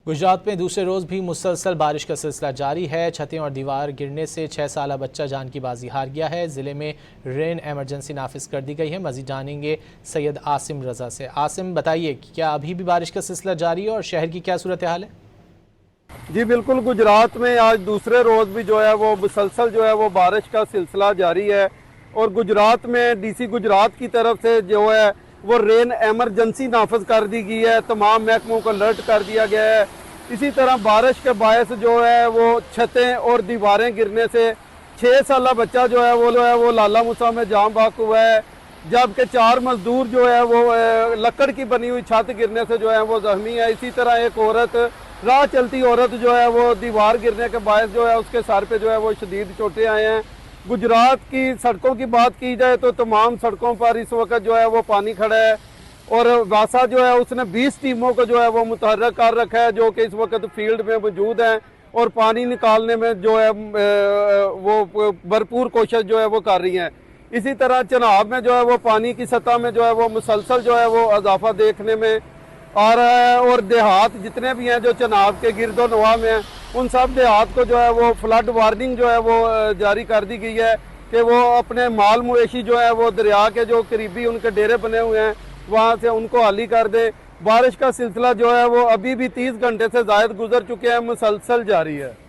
गुजरात में दूसरे रोज भी मुसलसल बारिश का सिलसिला जारी है। छतें और दीवार गिरने से 6 साला बच्चा जान की बाजी हार गया है। जिले में रेन इमरजेंसी नाफिज कर दी गई है। मजीद जानेंगे सैयद आसिम रजा से। आसिम, बताइए कि क्या अभी भी बारिश का सिलसिला जारी है और शहर की क्या सूरत हाल है? जी बिल्कुल, गुजरात में आज दूसरे रोज़ भी जो है वो मुसलसल जो है वो बारिश का सिलसिला जारी है। और गुजरात में डीसी गुजरात की तरफ से जो है वो रेन एमरजेंसी नाफज कर दी गई है। तमाम महकमों को अलर्ट कर दिया गया है। इसी तरह बारिश के बायस जो है वो छतें और दीवारें गिरने से 6 साला बच्चा जो है वो लाला मूसा में जाम बाक हुआ है, जबकि 4 मजदूर जो है वो लकड़ की बनी हुई छत गिरने से जो है वो जख्मी है। इसी तरह एक औरत, राह चलती औरत जो है वो दीवार गिरने के बायस जो है उसके सर पे जो है वो शदीद चोटें आए हैं। गुजरात की सड़कों की बात की जाए तो तमाम सड़कों पर इस वक्त जो है वो पानी खड़ा है। और वासा जो है उसने 20 टीमों को जो है वो मुतहर्रक कर रखा है, जो कि इस वक्त फील्ड में मौजूद हैं और पानी निकालने में जो है वो भरपूर कोशिश जो है वो कर रही हैं। इसी तरह चनाब में जो है वो पानी की सतह में जो है वो मुसलसल जो है वो इजाफा देखने में आ रहा है। और देहात जितने भी हैं जो चनाब के गिरदो नवा में हैं, उन सब देहात को जो है वो फ्लड वार्निंग जो है वो जारी कर दी गई है कि वो अपने माल मवेशी जो है वो दरिया के जो करीबी उनके डेरे बने हुए हैं वहाँ से उनको हाली कर दे। बारिश का सिलसिला जो है वो अभी भी 30 घंटे से ज़ायद गुजर चुके हैं, मुसलसल जारी है।